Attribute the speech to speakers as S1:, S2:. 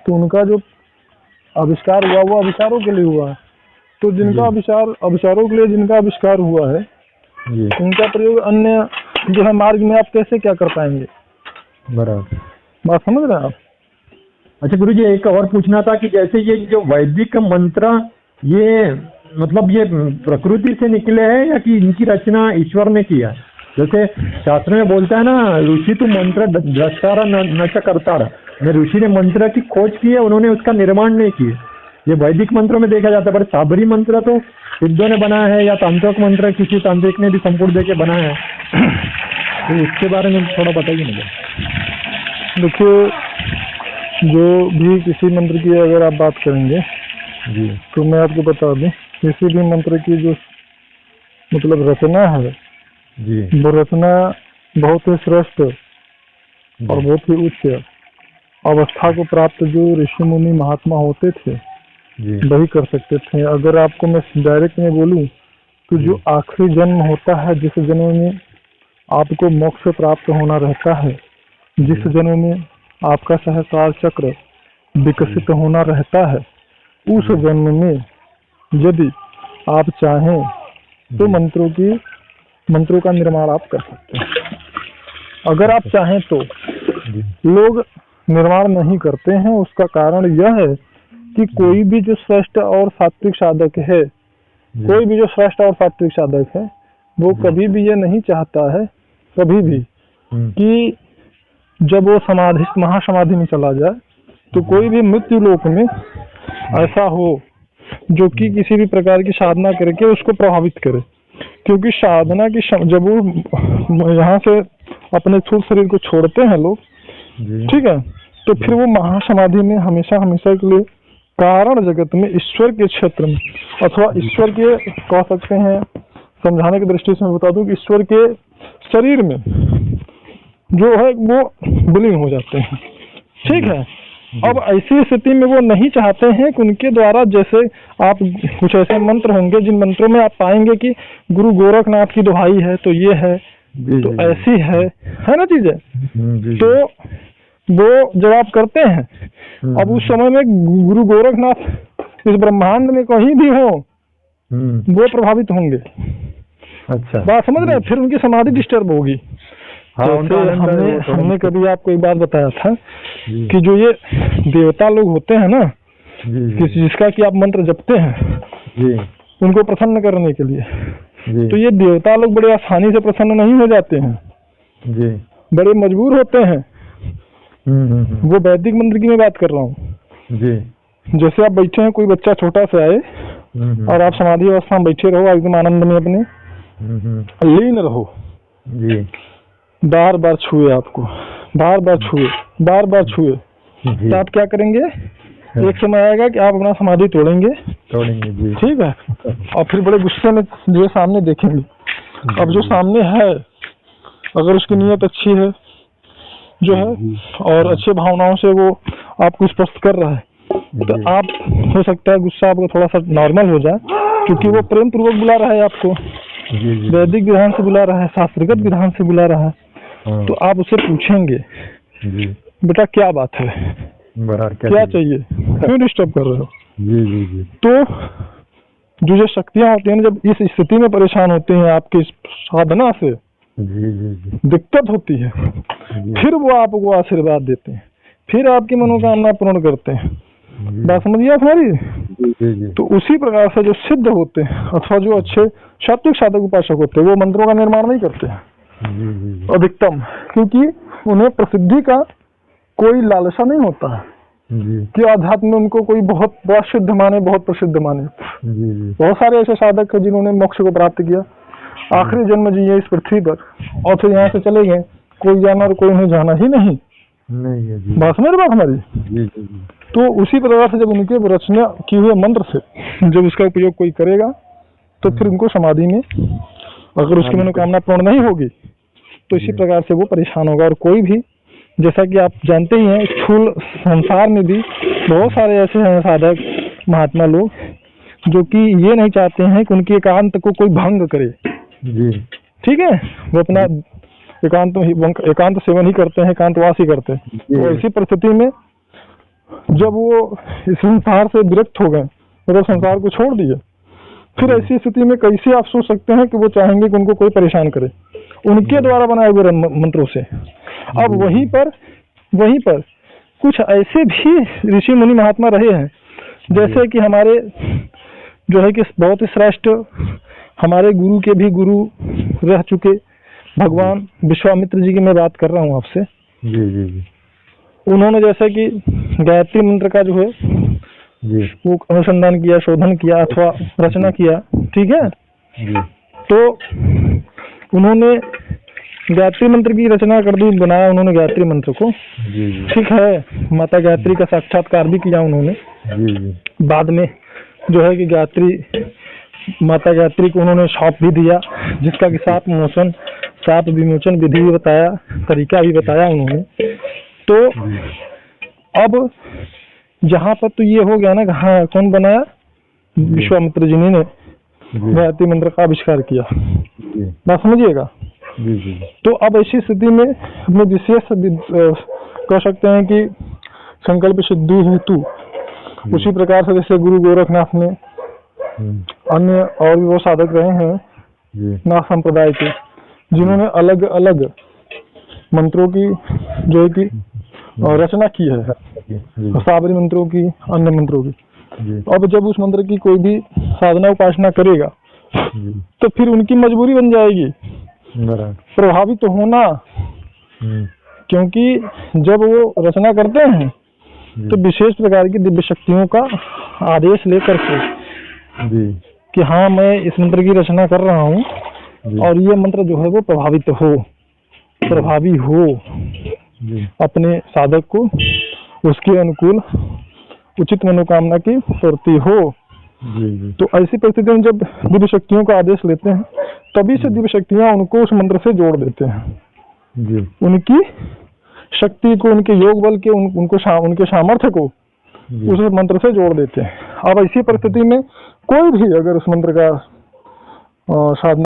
S1: तो उनका जो आविष्कार हुआ वो आविष्कारों के लिए हुआ है। तो जिनका आविष्कारों के लिए जिनका आविष्कार हुआ है उनका प्रयोग अन्य जो है मार्ग में आप कैसे क्या कर पाएंगे?
S2: बराबर,
S1: बात समझ रहे हैं आप?
S2: अच्छा गुरु जी, एक और पूछना था कि जैसे ये जो वैदिक मंत्र ये मतलब ये प्रकृति से निकले हैं या कि इनकी रचना ईश्वर ने किया? जैसे शास्त्र में बोलता है ना, ऋषि तो मंत्र द्रष्टारा न करता, ऋषि ने मंत्र की खोज की है, उन्होंने उसका निर्माण नहीं किया। ये वैदिक मंत्रों में देखा जाता है, पर साबरी मंत्र तो सिद्धों ने बनाया है या तांत्रिक मंत्र किसी तांत्रिक ने भी संपूर्ण देके बनाया है। तो इसके बारे में थोड़ा बताइए मुझे।
S1: देखिए, जो भी किसी मंत्र की अगर आप बात करेंगे
S2: जी,
S1: तो मैं आपको बता दूं, किसी भी मंत्र की जो मतलब रचना है
S2: जी,
S1: वो रचना बहुत ही श्रेष्ठ और बहुत ही उच्च अवस्था को प्राप्त जो ऋषि मुनि महात्मा होते थे वही कर सकते थे। अगर आपको मैं डायरेक्ट में बोलूं तो जो आखिरी जन्म होता है, जिस जन्म में आपको मोक्ष प्राप्त होना रहता है, जिस जन्म में आपका सहस्रार चक्र विकसित होना रहता है, उस जन्म में यदि आप चाहें तो मंत्रों का निर्माण आप कर सकते हैं। अगर आप चाहें तो। लोग निर्माण नहीं करते हैं, उसका कारण यह है कि कोई भी जो श्रेष्ठ और सात्विक साधक है, कोई भी जो श्रेष्ठ और सात्विक साधक है, वो कभी भी ये नहीं चाहता है कभी भी कि जब वो महासमाधि में चला जाए तो कोई भी मृत्यु लोक में ऐसा हो जो कि किसी भी प्रकार की साधना करके उसको प्रभावित करे। क्योंकि साधना की जब वो यहाँ से अपने स्थूल शरीर को छोड़ते हैं लोग, ठीक है, तो फिर वो महासमाधि में हमेशा के लिए कारण जगत में ईश्वर के क्षेत्र में अथवा ईश्वर के कह सकते हैं, समझाने की दृष्टि से मैं बता दूं कि ईश्वर के शरीर में जो है वो विलीन हो जाते हैं। ठीक है। अब ऐसी स्थिति में वो नहीं चाहते हैं कि उनके द्वारा, जैसे आप कुछ ऐसे मंत्र होंगे जिन मंत्रों में आप पाएंगे कि गुरु गोरखनाथ की दुहाई है तो ये है, तो ऐसी है ना चीजें, तो वो जब आप करते हैं, अब उस समय में गुरु गोरखनाथ इस ब्रह्मांड में कहीं भी हो वो प्रभावित होंगे।
S2: अच्छा,
S1: बात समझ रहे हैं? फिर उनकी समाधि डिस्टर्ब होगी। हमने कभी आपको एक बात बताया था कि जो ये देवता लोग होते हैं ना, जिसका कि आप मंत्र जपते हैं उनको प्रसन्न करने के लिए, तो ये देवता लोग बड़े आसानी से प्रसन्न नहीं हो जाते हैं, बड़े मजबूर होते हैं। वो वैदिक मंत्र की मैं बात कर रहा हूँ। जैसे आप बैठे हैं, कोई बच्चा छोटा सा आए और आप समाधि अवस्था में बैठे रहो, एकदम आनंद में अपने लीन रहो, बार बार छुए आपको, बार बार छुए, तो आप क्या करेंगे? एक समय आएगा कि आप अपना समाधि तोड़ेंगे, ठीक है, और फिर बड़े गुस्से में जो सामने देखेंगे। अब जो सामने है, अगर उसकी नीयत अच्छी है जो है और अच्छे भावनाओं से वो आपको स्पष्ट कर रहा है, तो आप हो सकता है गुस्सा आपको थोड़ा सा नॉर्मल हो जाए, क्योंकि वो प्रेम पूर्वक बुला रहा है आपको, वैदिक विधान से बुला रहा है, शास्त्रगत विधान से बुला रहा है। तो आप उससे पूछेंगे, बेटा क्या बात है, क्या चाहिए, क्यों डिस्टर्ब कर रहे हो? तो जो शक्तियां होती हैं, जब इस स्थिति में परेशान होते हैं आपकी साधना से, दिक्कत होती है, फिर वो आपको आशीर्वाद देते हैं, फिर आपकी मनोकामना पूर्ण करते हैं। बात समझिए आप हमारी? तो उसी प्रकार से जो सिद्ध होते हैं अथवा जो अच्छे सात्विक साधक उपासक होते हैं, वो मंत्रों का निर्माण नहीं करते हैं अधिकतम, क्योंकि उन्हें प्रसिद्धि का कोई लालसा नहीं होता है कि अध्यात्म में उनको कोई बहुत सिद्ध माने, बहुत प्रसिद्ध माने। बहुत सारे ऐसे साधक हैं जिन्होंने मोक्ष को प्राप्त किया, आखिरी जन्म जिए इस पृथ्वी पर, और फिर यहाँ से चले गए, कोई जाना और कोई नहीं जाना ही नहीं। बात समझ बात हमारी? तो उसी प्रकार से जब उनके रचना की हुए मंत्र से जब उसका उपयोग कोई करेगा, तो फिर उनको समाधि में अगर उसकी मनोकामना पूर्ण नहीं होगी तो इसी प्रकार से वो परेशान होगा। और कोई भी, जैसा कि आप जानते ही हैं, स्थूल संसार में भी बहुत सारे ऐसे हैं साधक महात्मा लोग जो कि ये नहीं चाहते हैं कि उनके एकांत को कोई भंग करे। ठीक है, वो अपना एकांत सेवन ही करते हैं, एकांतवास ही करते हैं। तो ऐसी परिस्थिति में जब वो इस संसार से विरक्त हो गए, मतलब संसार को छोड़ दिए, फिर ऐसी स्थिति में कैसे आप सोच सकते हैं कि वो चाहेंगे कि उनको कोई परेशान करे उनके द्वारा बनाए हुए मंत्रों से। अब वहीं पर कुछ ऐसे भी ऋषि मुनि महात्मा रहे हैं, जैसे कि हमारे जो है कि बहुत ही श्रेष्ठ हमारे गुरु के भी गुरु रह चुके भगवान विश्वामित्र जी की मैं बात कर रहा हूँ आपसे।
S2: जी जी जी।
S1: उन्होंने जैसे कि गायत्री मंत्र का जो है
S2: जी
S1: वो अनुसंधान किया, शोधन किया अथवा रचना किया, ठीक है।
S2: जी
S1: तो उन्होंने गायत्री मंत्र की रचना कर दी, बनाया उन्होंने गायत्री मंत्र को,
S2: जी जी
S1: ठीक है। माता गायत्री का साक्षात्कार भी किया उन्होंने।
S2: जी जी
S1: बाद में जो है कि माता गायत्री को उन्होंने शाप भी दिया, जिसका कि साप विमोचन विधि भी बताया, तरीका भी बताया उन्होंने। तो अब जहाँ पर तो ये हो गया ना, हाँ कौन बनाया, विश्वामित्र जी ने गायत्री मंत्र का आविष्कार किया, बात समझिएगा।
S2: जी जी।
S1: तो अब ऐसी स्थिति में अपने विशेष कह सकते हैं कि संकल्प सिद्धि हेतु उसी प्रकार से जैसे गुरु गोरखनाथ ने अन्य और भी वो साधक रहे हैं नाथ संप्रदाय के, जिन्होंने अलग अलग मंत्रों की जो है कि रचना की है, साबरी मंत्रों की, अन्य मंत्रों की। अब जब उस मंत्र की कोई भी साधना उपासना करेगा तो फिर उनकी मजबूरी बन जाएगी प्रभावित तो होना, क्योंकि जब वो रचना करते हैं तो विशेष प्रकार की दिव्य शक्तियों का आदेश लेकर के कि हाँ मैं इस मंत्र की रचना कर रहा हूँ और ये मंत्र जो है वो प्रभावी हो अपने साधक को उसके अनुकूल उचित मनोकामना की पूर्ति हो। तो ऐसी परिस्थिति में जब दिव्य शक्तियों का आदेश लेते हैं तभी से दिव्य शक्तियां उनको उस मंत्र से जोड़ देते हैं, उनकी शक्ति को, उनके योग बल के, उनके सामर्थ्य को उस मंत्र से जोड़ देते हैं। अब ऐसी परिस्थिति में कोई भी अगर उस मंत्र का साधना